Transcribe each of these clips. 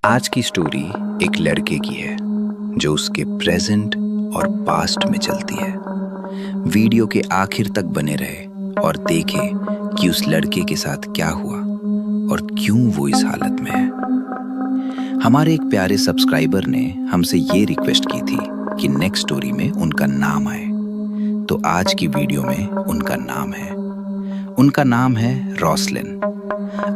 आज की स्टोरी एक लड़के की है जो उसके प्रेजेंट और पास्ट में चलती है। वीडियो के आखिर तक बने रहे और देखें कि उस लड़के के साथ क्या हुआ और क्यों वो इस हालत में है। हमारे एक प्यारे सब्सक्राइबर ने हमसे ये रिक्वेस्ट की थी कि नेक्स्ट स्टोरी में उनका नाम आए, तो आज की वीडियो में उनका नाम है रॉसलिन।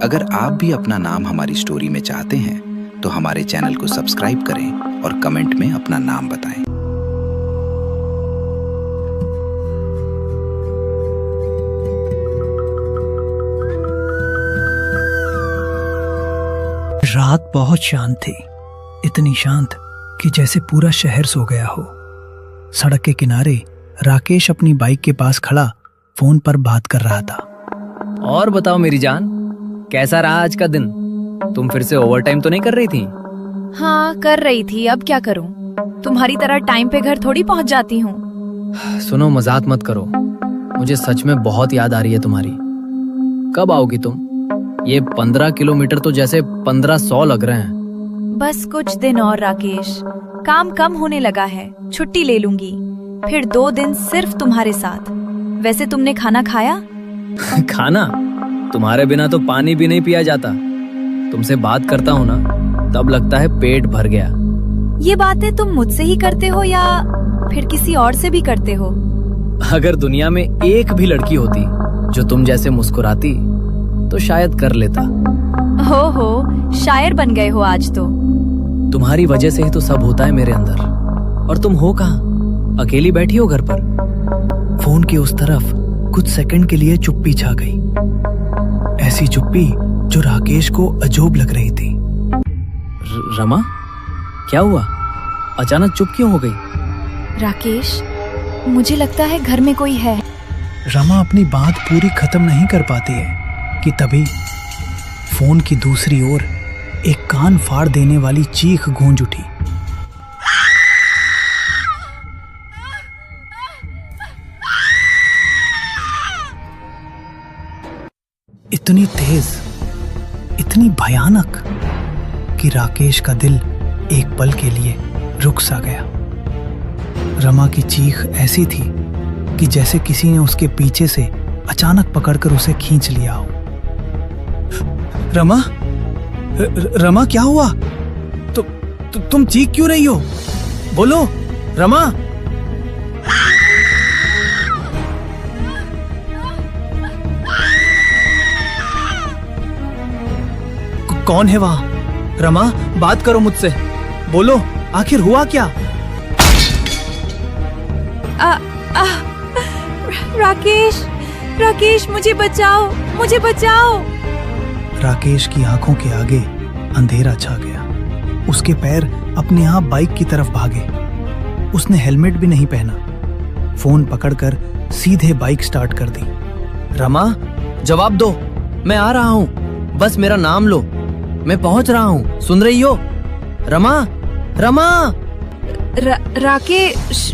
अगर आप भी अपना नाम हमारी स्टोरी में चाहते हैं तो हमारे चैनल को सब्सक्राइब करें और कमेंट में अपना नाम बताएं। रात बहुत शांत थी, इतनी शांत कि जैसे पूरा शहर सो गया हो। सड़क के किनारे राकेश अपनी बाइक के पास खड़ा फोन पर बात कर रहा था। और बताओ मेरी जान, कैसा रहा आज का दिन? तुम फिर से ओवर टाइम तो नहीं कर रही थी? हाँ, कर रही थी। अब क्या करूं? तुम्हारी तरह टाइम पे घर थोड़ी पहुंच जाती हूँ। सुनो, मजाक मत करो, मुझे सच में बहुत याद आ रही है तुम्हारी। कब आओगी तुम? ये 15 किलोमीटर तो जैसे 1500 लग रहे हैं। बस कुछ दिन और राकेश, काम कम होने लगा है, छुट्टी ले लूंगी, फिर 2 दिन सिर्फ तुम्हारे साथ। वैसे तुमने खाना खाया? खाना? तुम्हारे बिना तो पानी भी नहीं पिया जाता। तुमसे बात करता हूँ ना, तब लगता है पेट भर गया। ये बातें तुम मुझसे ही करते हो या फिर किसी और से भी करते हो? अगर दुनिया में एक भी लड़की होती जो तुम जैसे मुस्कुराती तो शायद कर लेता। हो, शायर बन गए हो आज तो। तुम्हारी वजह से ही तो सब होता है मेरे अंदर। और तुम हो कहाँ? अकेली बैठी हो घर पर? फोन के उस तरफ कुछ सेकंड के लिए चुप्पी छा गई, ऐसी चुप्पी जो राकेश को अजूब लग रही थी। रमा, क्या हुआ? अचानक चुप क्यों हो गई? राकेश, मुझे लगता है घर में कोई है। रमा अपनी बात पूरी खत्म नहीं कर पाती है कि तभी फोन की दूसरी ओर एक कान फाड़ देने वाली चीख गूंज उठी। इतनी तेज, इतनी भयानक कि राकेश का दिल एक पल के लिए रुक सा गया। रमा की चीख ऐसी थी कि जैसे किसी ने उसके पीछे से अचानक पकड़कर उसे खींच लिया हो। रमा क्या हुआ? तुम चीख क्यों रही हो? बोलो रमा। कौन है वहां? रमा, बात करो मुझसे, बोलो आखिर हुआ क्या? राकेश, मुझे बचाओ, मुझे बचाओ। राकेश की आंखों के आगे अंधेरा छा गया। उसके पैर अपने आप बाइक की तरफ भागे। उसने हेलमेट भी नहीं पहना। फोन पकड़कर सीधे बाइक स्टार्ट कर दी। रमा, जवाब दो, मैं आ रहा हूँ, बस मेरा नाम लो, मैं पहुंच रहा हूँ, सुन रही हो? रमा। राकेश,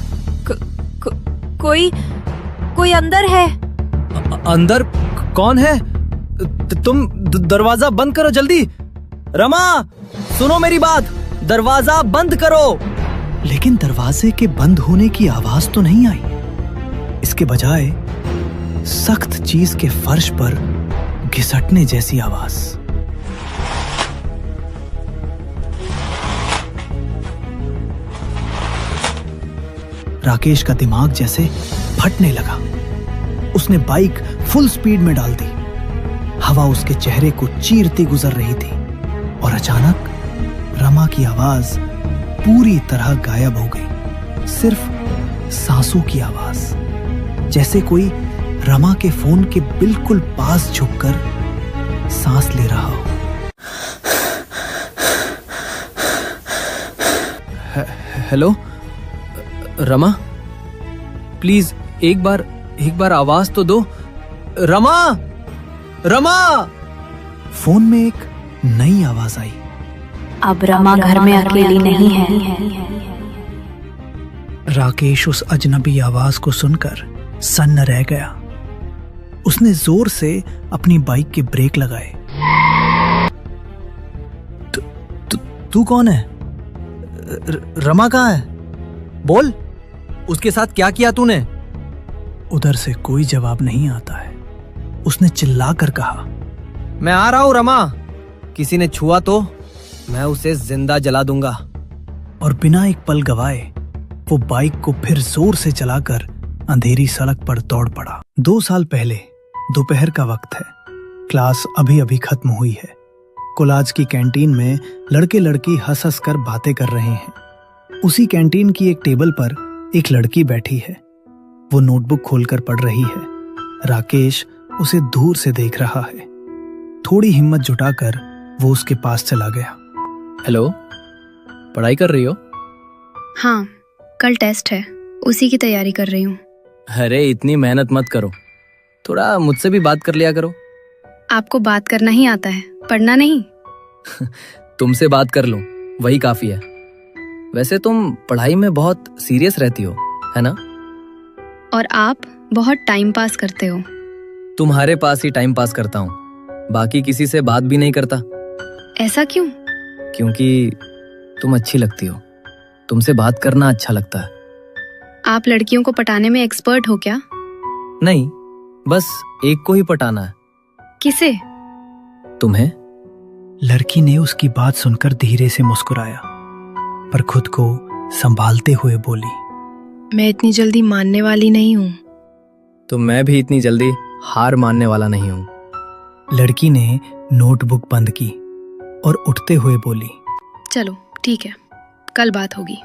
कोई अंदर है? अंदर? कौन है? तुम दरवाजा बंद करो जल्दी। रमा, सुनो मेरी बात, दरवाजा बंद करो। लेकिन दरवाजे के बंद होने की आवाज तो नहीं आई। इसके बजाय सख्त चीज के फर्श पर घिसटने जैसी आवाज। राकेश का दिमाग जैसे फटने लगा। उसने बाइक फुल स्पीड में डाल दी। हवा उसके चेहरे को चीरती गुजर रही थी और अचानक रमा की आवाज पूरी तरह गायब हो गई। सिर्फ सांसों की आवाज, जैसे कोई रमा के फोन के बिल्कुल पास झुककर सांस ले रहा हो। हेलो रमा, प्लीज एक बार आवाज तो दो। रमा। फोन में एक नई आवाज आई। अब रमा घर में अकेली नहीं है। राकेश उस अजनबी आवाज को सुनकर सन्न रह गया। उसने जोर से अपनी बाइक के ब्रेक लगाए। तू कौन है? रमा कहाँ है? बोल, उसके साथ क्या किया तूने? उधर से कोई जवाब नहीं आता है। उसने चिल्लाकर कहा, मैं आ रहा हूँ रमा, किसी ने छुआ तो मैं उसे जिंदा जला दूंगा। और बिना एक पल गवाए वो बाइक को फिर जोर से चलाकर अंधेरी सड़क पर दौड़ पड़ा। 2 साल पहले दोपहर का वक्त है। क्लास अभी अभी खत्म हुई है। कॉलेज की कैंटीन में लड़के लड़की हंस हंस कर बातें कर रहे हैं। उसी कैंटीन की एक टेबल पर एक लड़की बैठी है। वो नोटबुक खोलकर पढ़ रही है। राकेश उसे दूर से देख रहा है। थोड़ी हिम्मत जुटाकर वो उसके पास चला गया। हेलो, पढ़ाई कर रही हो? हाँ, कल टेस्ट है, उसी की तैयारी कर रही हूँ। अरे इतनी मेहनत मत करो, थोड़ा मुझसे भी बात कर लिया करो। आपको बात करना ही आता है, पढ़ना नहीं? तुमसे बात कर लूं, वही काफी है। वैसे तुम पढ़ाई में बहुत सीरियस रहती हो, है ना? और आप बहुत टाइम पास करते हो। तुम्हारे पास ही टाइम पास करता हूँ, बाकी किसी से बात भी नहीं करता। ऐसा क्यों? क्योंकि तुम अच्छी लगती हो, तुमसे बात करना अच्छा लगता है। आप लड़कियों को पटाने में एक्सपर्ट हो क्या? नहीं, बस एक को ही पटाना है। किसे? तुम्हें। लड़की ने उसकी बात सुनकर धीरे से मुस्कुराया, पर खुद को संभालते हुए बोली, मैं इतनी जल्दी मानने वाली नहीं हूँ। तो मैं भी इतनी जल्दी हार मानने वाला नहीं हूँ। लड़की ने नोटबुक बंद की और उठते हुए बोली, चलो ठीक है, कल बात होगी।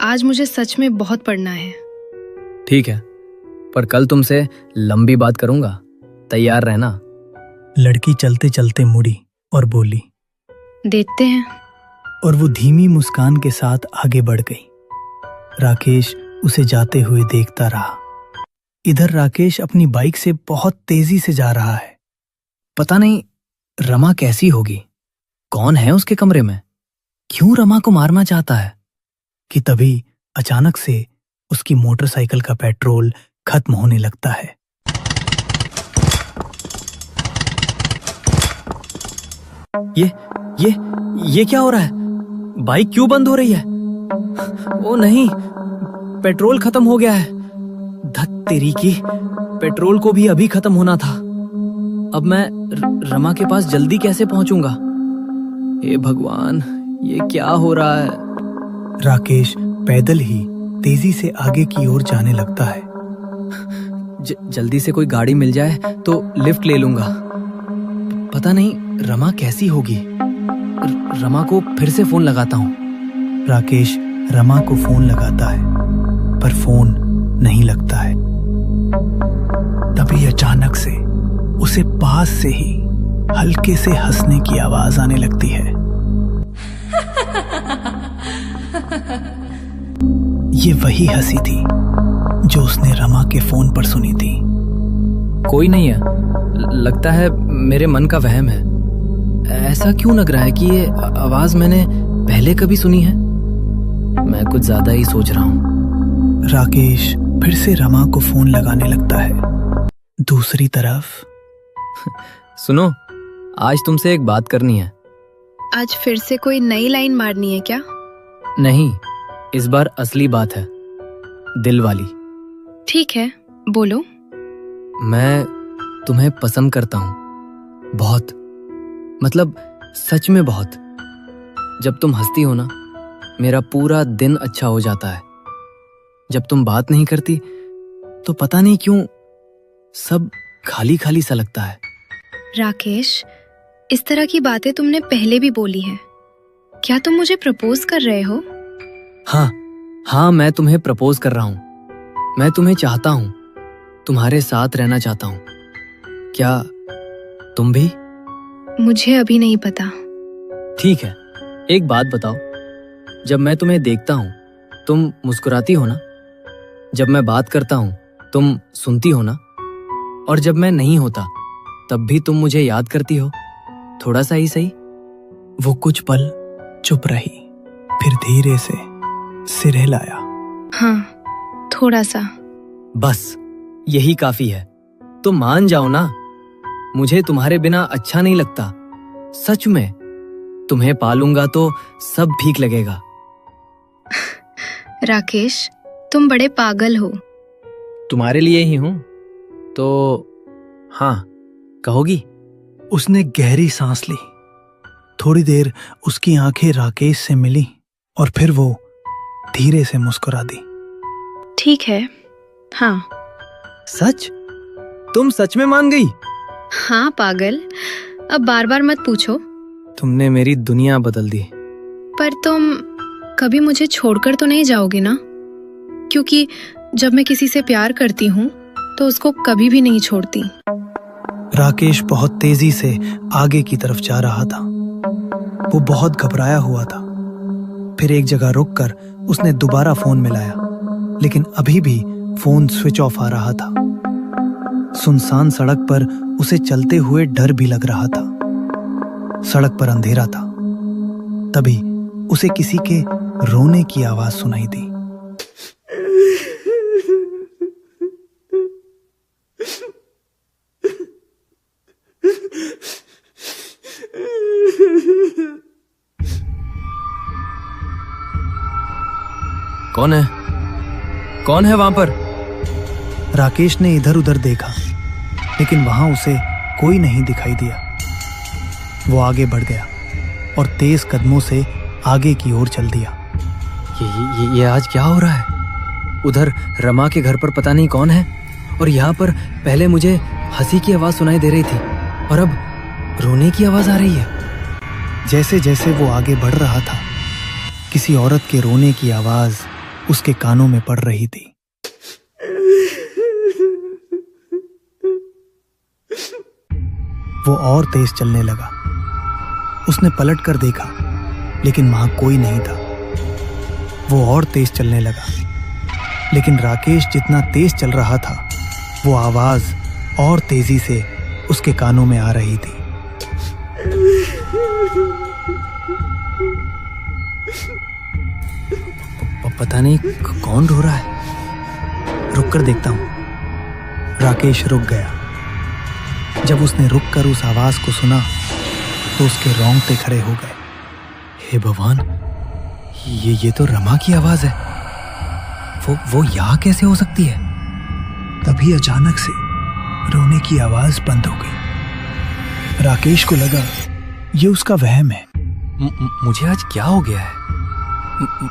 आज मुझे सच में बहुत पढ़ना है। ठीक है, पर कल तुमसे लंबी बात करूंगा, तैयार रहना। लड़की चलते चलते मुड़ी और बोली, देखते हैं। और वो धीमी मुस्कान के साथ आगे बढ़ गई। राकेश उसे जाते हुए देखता रहा। इधर राकेश अपनी बाइक से बहुत तेजी से जा रहा है। पता नहीं रमा कैसी होगी, कौन है उसके कमरे में, क्यों रमा को मारना चाहता है। कि तभी अचानक से उसकी मोटरसाइकिल का पेट्रोल खत्म होने लगता है। ये क्या हो रहा है? बाइक क्यों बंद हो रही है? ओ नहीं, पेट्रोल खत्म हो गया है। धत तेरी की, पेट्रोल को भी अभी खत्म होना था। अब मैं रमा के पास जल्दी कैसे पहुंचूंगा? हे भगवान, ये क्या हो रहा है? राकेश पैदल ही तेजी से आगे की ओर जाने लगता है। जल्दी से कोई गाड़ी मिल जाए तो लिफ्ट ले लूंगा। पता नहीं रमा कैसी होगी। रमा को फिर से फोन लगाता हूँ। राकेश रमा को फोन लगाता है, पर फोन नहीं लगता है। तभी अचानक से उसे पास से ही हल्के से हंसने की आवाज आने लगती है। ये वही हंसी थी जो उसने रमा के फोन पर सुनी थी। कोई नहीं है, लगता है मेरे मन का वहम है। ऐसा क्यों लग रहा है कि ये आवाज मैंने पहले कभी सुनी है? मैं कुछ ज्यादा ही सोच रहा हूँ। राकेश फिर से रमा को फोन लगाने लगता है। दूसरी तरफ सुनो, आज तुमसे एक बात करनी है। आज फिर से कोई नई लाइन मारनी है क्या? नहीं, इस बार असली बात है, दिल वाली। ठीक है, बोलो। मैं तुम्हें पसंद करता हूँ, बहुत, मतलब सच में बहुत। जब तुम हंसती हो ना, मेरा पूरा दिन अच्छा हो जाता है। जब तुम बात नहीं करती तो पता नहीं क्यों सब खाली खाली सा लगता है। राकेश, इस तरह की बातें तुमने पहले भी बोली है। क्या तुम मुझे प्रपोज कर रहे हो? हाँ, मैं तुम्हें प्रपोज कर रहा हूँ। मैं तुम्हें चाहता हूँ, तुम्हारे साथ रहना चाहता हूँ। क्या तुम भी? मुझे अभी नहीं पता। ठीक है, एक बात बताओ, जब मैं तुम्हें देखता हूँ तुम मुस्कुराती हो ना? जब मैं बात करता हूँ तुम सुनती हो ना? और जब मैं नहीं होता तब भी तुम मुझे याद करती हो, थोड़ा सा ही सही। वो कुछ पल चुप रही, फिर धीरे से सिर हिलाया। हाँ, थोड़ा सा। बस यही काफी है। तो मान जाओ ना, मुझे तुम्हारे बिना अच्छा नहीं लगता। सच में तुम्हें पालूंगा तो सब ठीक लगेगा। राकेश, तुम बड़े पागल हो। तुम्हारे लिए ही हूं तो हाँ, कहोगी? उसने गहरी सांस ली। थोड़ी देर उसकी आंखें राकेश से मिली और फिर वो धीरे से मुस्कुरा दी। ठीक है, हाँ। सच? तुम सच में मान गई? हाँ पागल, अब बार बार मत पूछो। तुमने मेरी दुनिया बदल दी। पर तुम कभी मुझे छोड़कर तो नहीं जाओगे ना? क्योंकि जब मैं किसी से प्यार करती हूँ तो उसको कभी भी नहीं छोड़ती। राकेश बहुत तेजी से आगे की तरफ जा रहा था। वो बहुत घबराया हुआ था। फिर एक जगह रुककर उसने दोबारा फोन मिलाया, लेकिन अभी भी फोन स्विच ऑफ आ रहा था। सुनसान सड़क पर उसे चलते हुए डर भी लग रहा था। सड़क पर अंधेरा था। तभी उसे किसी के रोने की आवाज सुनाई दी। कौन है? कौन है वहां पर? राकेश ने इधर उधर देखा, लेकिन वहां उसे कोई नहीं दिखाई दिया। वो आगे बढ़ गया और तेज कदमों से आगे की ओर चल दिया। ये आज क्या हो रहा है? उधर रमा के घर पर पता नहीं कौन है, और यहाँ पर पहले मुझे हंसी की आवाज सुनाई दे रही थी और अब रोने की आवाज आ रही है। जैसे जैसे वो आगे बढ़ रहा था, किसी औरत के रोने की आवाज उसके कानों में पड़ रही थी। वो और तेज चलने लगा। उसने पलट कर देखा, लेकिन वहां कोई नहीं था। वो और तेज चलने लगा, लेकिन राकेश जितना तेज चल रहा था, वो आवाज और तेजी से उसके कानों में आ रही थी। पता नहीं कौन रो रहा है। रुक कर देखता हूं। राकेश रुक गया। जब उसने रुककर उस आवाज को सुना तो उसके रोंगटे खड़े हो गए। हे भगवान, ये तो रमा की आवाज है। वो यहाँ कैसे हो सकती है? तभी अचानक से रोने की आवाज बंद हो गई। राकेश को लगा ये उसका वहम है। मुझे आज क्या हो गया है?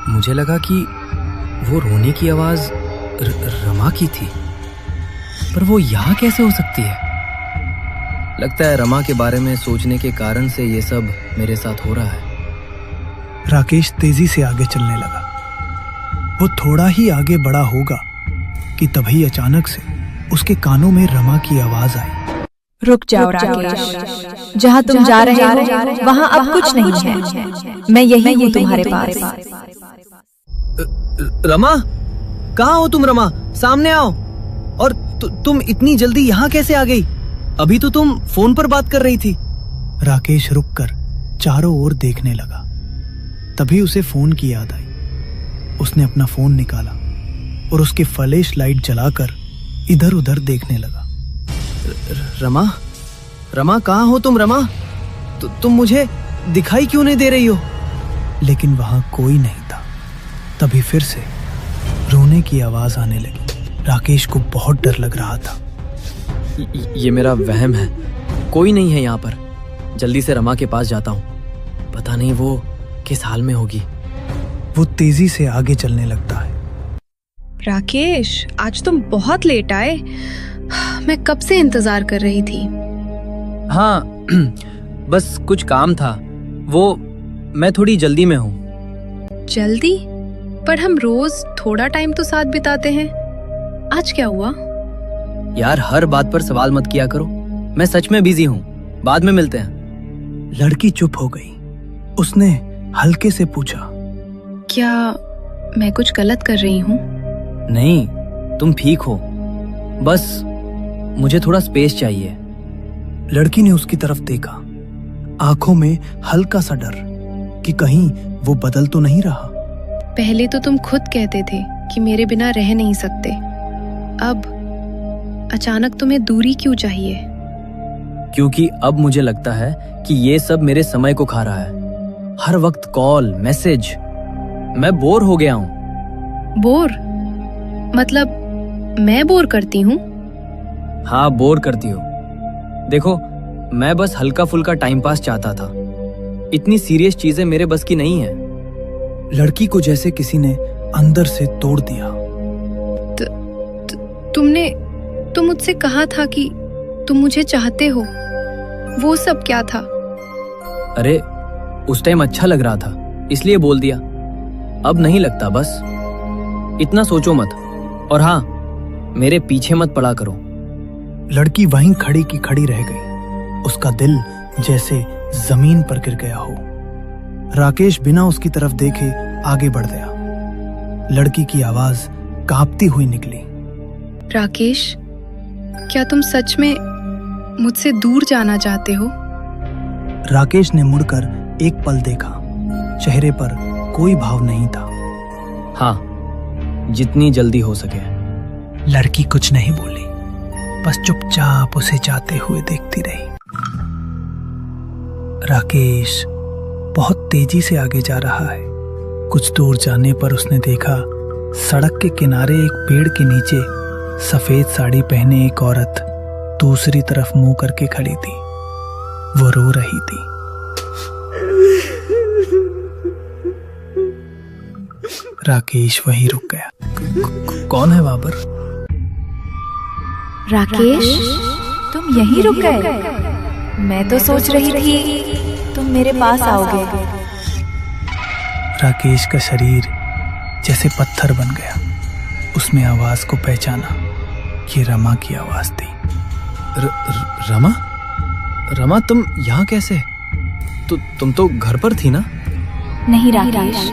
मुझे लगा कि वो रोने की आवाज रमा की थी, पर वो यहाँ कैसे हो सकती है? लगता है रमा के बारे में सोचने के कारण से ये सब मेरे साथ हो रहा है। राकेश तेजी से आगे चलने लगा। वो थोड़ा ही आगे बढ़ा होगा कि तभी अचानक से उसके कानों में रमा की आवाज आई। रुक जाओ राकेश, जहाँ तुम जा रहे हो वहाँ अब कुछ नहीं है। मैं यही हूँ तुम्हारे पास। रमा, कहाँ हो तुम? रमा, सामने आओ। और तुम इतनी जल्दी यहाँ कैसे आ गई? अभी तो तुम फोन पर बात कर रही थी। राकेश रुककर चारों ओर देखने लगा। तभी उसे फोन की याद आई। उसने अपना फोन निकाला और उसकी फ्लैश लाइट जलाकर इधर उधर देखने लगा। रमा, कहाँ हो तुम? रमा, तुम मुझे दिखाई क्यों नहीं दे रही हो? लेकिन वहां कोई नहीं था। तभी फिर से रोने की आवाज आने लगी। राकेश को बहुत डर लग रहा था। ये मेरा वहम है, कोई नहीं है यहाँ पर। जल्दी से रमा के पास जाता हूँ, पता नहीं वो किस हाल में होगी। वो तेजी से आगे चलने लगता है। राकेश, आज तुम बहुत लेट आए। मैं कब से इंतजार कर रही थी। हाँ, बस कुछ काम था। वो मैं थोड़ी जल्दी में हूँ। जल्दी? पर हम रोज थोड़ा टाइम तो साथ बिताते हैं। आज क्या हुआ? यार, हर बात पर सवाल मत किया करो। मैं सच में बिजी हूँ, बाद में मिलते हैं। लड़की चुप हो गई। उसने हल्के से पूछा, क्या मैं कुछ गलत कर रही हूँ? नहीं, तुम ठीक हो। बस मुझे थोड़ा स्पेस चाहिए। लड़की ने उसकी तरफ देखा, आंखों में हल्का सा डर कि कहीं वो बदल तो नहीं रहा। पहले तो तुम खुद कहते थे कि मेरे बिना रह नहीं सकते। अब अचानक तुम्हें दूरी क्यों चाहिए? क्योंकि अब मुझे लगता है कि ये सब मेरे समय को खा रहा है। हर वक्त कॉल मैसेज, मैं बोर हो गया हूँ। बोर? मतलब मैं बोर करती हूँ? हाँ, बोर करती हो। देखो, मैं बस हल्का फुल्का टाइम पास चाहता था। इतनी सीरियस चीजें मेरे बस की नहीं है। लड़की को जैसे किसी ने अंदर से तोड़ दिया। तुम मुझसे कहा था कि तुम मुझे चाहते हो। वो सब क्या था? अरे, उस टाइम अच्छा लग रहा था इसलिए बोल दिया। अब नहीं लगता, बस। इतना सोचो मत। और हाँ, मेरे पीछे मत पड़ा करो। लड़की वहीं खड़ी की खड़ी रह गई। उसका दिल जैसे जमीन पर गिर गया हो। राकेश बिना उसकी तरफ देखे आगे बढ़ गया। लड़की की आवाज कांपती हुई निकली। राकेश, क्या तुम सच में मुझसे दूर जाना चाहते हो? राकेश ने मुड़कर एक पल देखा। चेहरे पर कोई भाव नहीं था। हाँ, जितनी जल्दी हो सके। लड़की कुछ नहीं बोली, बस चुपचाप उसे जाते हुए देखती रही। राकेश बहुत तेजी से आगे जा रहा है। कुछ दूर जाने पर उसने देखा सड़क के किनारे एक पेड़ के नीचे सफेद साड़ी पहने एक औरत दूसरी तरफ मुंह करके खड़ी थी। वो रो रही थी। राकेश वहीं रुक गया। कौन है वहां पर? राकेश, तुम यहीं रुक गए? मैं तो सोच रही थी तुम मेरे पास आओगे। राकेश का शरीर जैसे पत्थर बन गया। उसने आवाज को पहचाना। ये रमा की आवाज थी। रमा? रमा, तुम यहाँ कैसे? तुम तो घर पर थी ना? नहीं राकेश,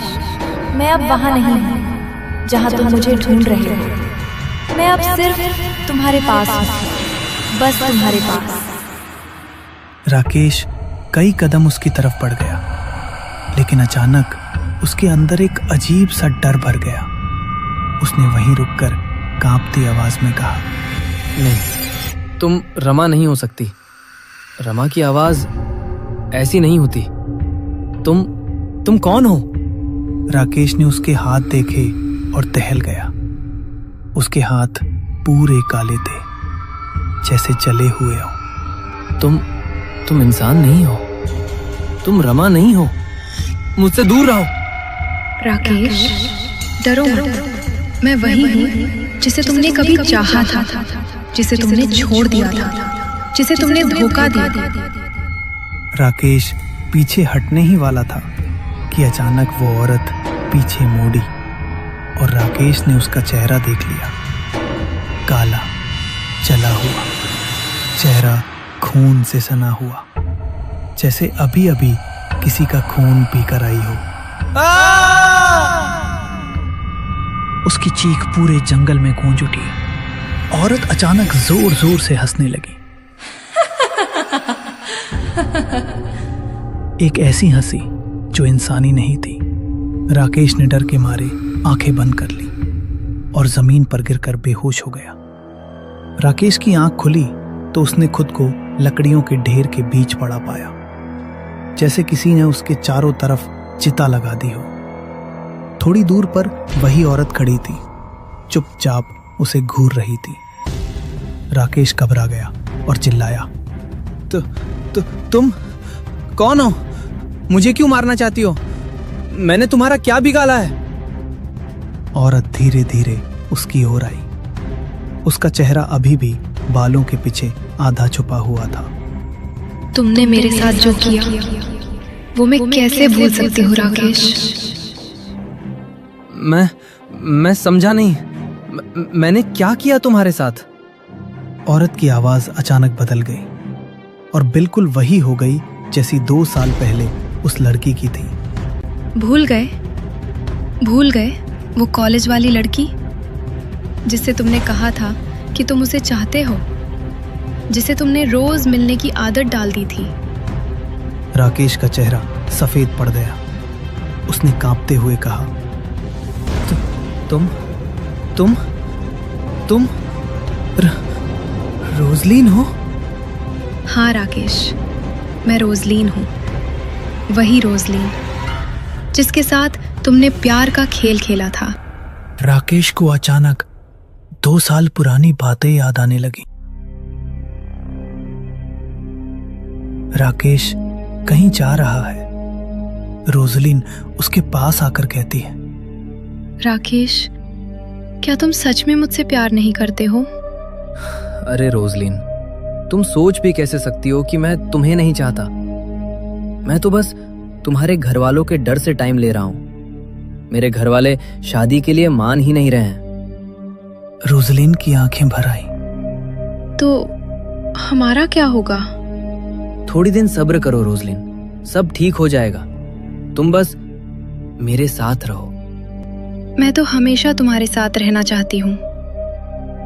मैं अब वहां नहीं हूँ जहाँ तुम मुझे ढूंढ रहे हो। मैं अब सिर्फ तुम्हारे पास हूँ, बस तुम्हारे पास। राकेश कई कदम उसकी तरफ बढ़ गया, लेकिन अचानक उसके अंदर एक अजीब सा डर भर गया। उसने वहीं रुककर कांपती आवाज में कहा, नहीं, तुम रमा नहीं हो सकती। रमा की आवाज ऐसी नहीं होती। तुम कौन हो? राकेश ने उसके हाथ देखे और दहल गया। उसके हाथ पूरे काले थे, जैसे जले हुए हो। तुम इंसान नहीं हो। तुम रमा नहीं हो। मुझसे दूर रहो। राकेश, डरो मत। मैं वही हूँ जिसे तुमने कभी चाहा था, जिसे तुमने छोड़ दिया था, जिसे तुमने धोखा दिया। राकेश पीछे हटने ही वाला था कि अचानक वो औरत पीछे मोड़ी और राकेश ने उसका चेहरा देख लिया। काला, जला हुआ चेहरा, खून से सना हुआ, जैसे अभी अभी किसी का खून पीकर आई हो। उसकी चीख पूरे जंगल में गूंज उठी। औरत अचानक जोर जोर से हंसने लगी। एक ऐसी हंसी जो इंसानी नहीं थी। राकेश ने डर के मारे आंखें बंद कर ली और जमीन पर गिरकर बेहोश हो गया। राकेश की आंख खुली तो उसने खुद को लकड़ियों के ढेर के बीच पड़ा पाया, जैसे किसी ने उसके चारों तरफ चिता लगा दी हो। थोड़ी दूर पर वही औरत खड़ी थी, चुपचाप उसे घूर रही थी। राकेश घबरा गया और चिल्लाया, तुम कौन हो? मुझे क्यों मारना चाहती हो? मैंने तुम्हारा क्या बिगाड़ा है? औरत धीरे धीरे उसकी ओर आई। उसका चेहरा अभी भी बालों के पीछे आधा छुपा हुआ था। तुमने मेरे साथ जो किया वो मैं कैसे भूल सकती हूँ राकेश? मैं समझा नहीं। मैंने क्या किया तुम्हारे साथ? औरत की आवाज अचानक बदल गई और बिल्कुल वही हो गई जैसी 2 साल पहले उस लड़की की थी। भूल गए वो कॉलेज वाली लड़की जिससे तुमने कहा था कि तुम उसे चाहते हो, जिसे तुमने रोज मिलने की आदत डाल दी थी। राकेश का चेहरा सफेद पड़ गया। उसने कांपते हुए कहा, तुम रोजलीन हो? हाँ राकेश, मैं रोजलीन हूँ, वही रोजलीन जिसके साथ तुमने प्यार का खेल खेला था। राकेश को अचानक 2 साल पुरानी बातें याद आने लगी। राकेश कहीं जा रहा है। रोजलिन उसके पास आकर कहती है, राकेश, क्या तुम सच में मुझसे प्यार नहीं करते हो? अरे रोजलिन, तुम सोच भी कैसे सकती हो कि मैं तुम्हें नहीं चाहता। मैं तो बस तुम्हारे घर वालों के डर से टाइम ले रहा हूं। मेरे घर वाले शादी के लिए मान ही नहीं रहे हैं। रोजलिन की आंखें भर आई। तो हमारा क्या होगा? थोड़ी दिन सब्र करो रोजलिन, सब ठीक हो जाएगा। तुम बस मेरे साथ रहो। मैं तो हमेशा तुम्हारे साथ रहना चाहती हूँ।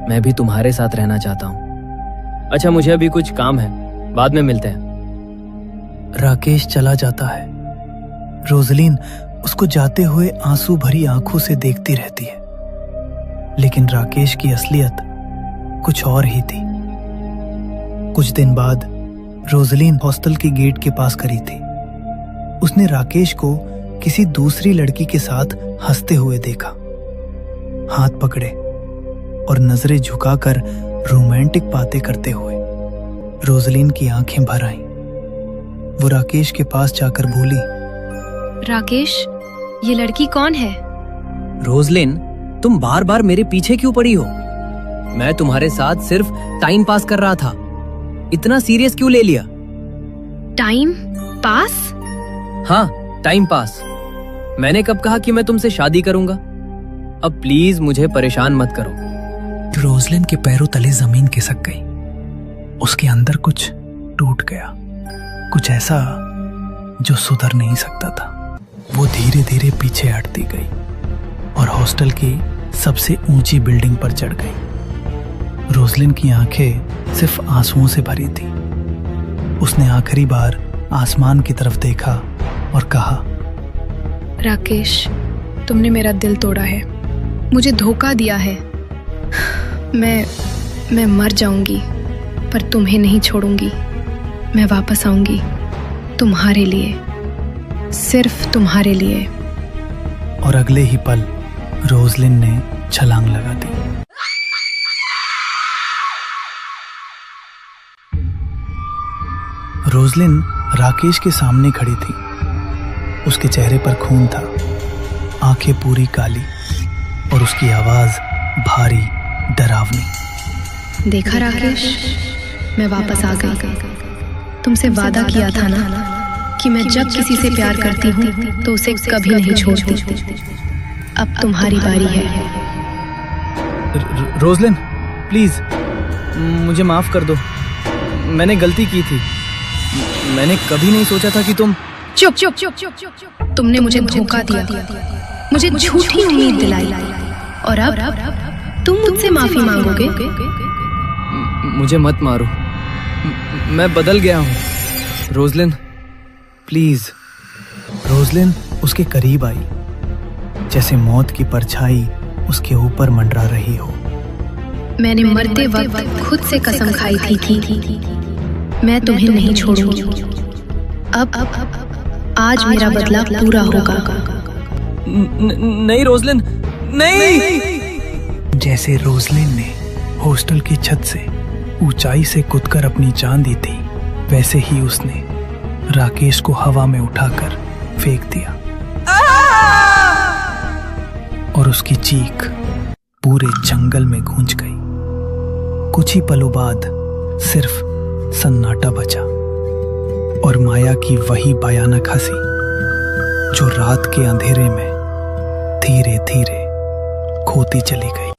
मैं भी तुम्हारे साथ रहना चाहता हूँ। अच्छा, मुझे अभी कुछ काम है, बाद में मिलते हैं। राकेश चला जाता है। रोजलिन उसको जाते हुए आंसू भरी आंखों से देखती रहती है। लेकिन राकेश की असलियत कुछ और ही थी। कुछ दिन बाद रोजलिन हॉस्टल के गेट के पास खड़ी थी। उसने राकेश को किसी दूसरी लड़की के साथ हंसते हुए देखा। हाथ पकड़े और नजरें झुकाकर रोमांटिक बातें करते हुए रोजलिन की आंखें भर आईं। वो राकेश के पास जाकर बोली, राकेश, ये लड़की कौन है? रोजलिन, तुम बार बार मेरे पीछे क्यों पड़ी हो? मैं तुम्हारे साथ सिर्फ टाइम पास कर रहा था। इतना सीरियस क्यों ले लिया? Time pass? हाँ, टाइम पास। मैंने कब कहा कि मैं तुमसे शादी करूंगा? अब प्लीज मुझे परेशान मत करो। रोजलिन के पैरों तले जमीन खिसक गई। उसके अंदर कुछ टूट गया, कुछ ऐसा जो सुधर नहीं सकता था। वो धीरे धीरे पीछे हटती गई और हॉस्टल की सबसे ऊंची बिल्डिंग पर चढ़ गई। रोजलिन की आंखें सिर्फ आंसुओं से भरी थी। उसने आखिरी बार आसमान की तरफ देखा और कहा, राकेश, तुमने मेरा दिल तोड़ा है, मुझे धोखा दिया है। मैं मर जाऊंगी पर तुम्हें नहीं छोड़ूंगी। मैं वापस आऊंगी तुम्हारे लिए, सिर्फ तुम्हारे लिए। और अगले ही पल रोजलिन ने छलांग लगा दी। रोजलिन राकेश के सामने खड़ी थी। उसके चेहरे पर खून था, आंखें पूरी काली और उसकी आवाज भारी, डरावनी। देखा राकेश, मैं वापस आ गई। तुमसे वादा किया था ना कि मैं जब किसी से प्यार करती हूँ तो उसे कभी नहीं छोड़ती। अब तुम्हारी बारी है। रोजलिन, प्लीज मुझे माफ कर दो। मैंने गलती की थी। मैंने कभी नहीं सोचा था कि तुम। चुप चुप चुप चुप चुप। तुमने मुझे धोखा दिया, मुझे झूठी उम्मीद दिलाई, और अब तुम मुझसे माफी मांगोगे? मुझे मत मारो, मैं बदल गया हूँ। Roslin, please. रोजलिन उसके करीब आई, जैसे मौत की परछाई उसके ऊपर मंडरा रही हो। मैंने मरते वक्त खुद से कसम खाई थी कि मैं तुम्हें नहीं छोड़ूंगी। अब आज मेरा बदला पूरा होगा। नहीं रोजलिन, नहीं। जैसे रोजलिन ने हॉस्टल की छत से ऊंचाई से कूदकर अपनी जान दी थी, वैसे ही उसने राकेश को हवा में उठाकर फेंक दिया और उसकी चीख पूरे जंगल में गूंज गई। कुछ ही पलों बाद सिर्फ सन्नाटा बचा और माया की वही भयानक हंसी जो रात के अंधेरे में धीरे धीरे खोती चली गई।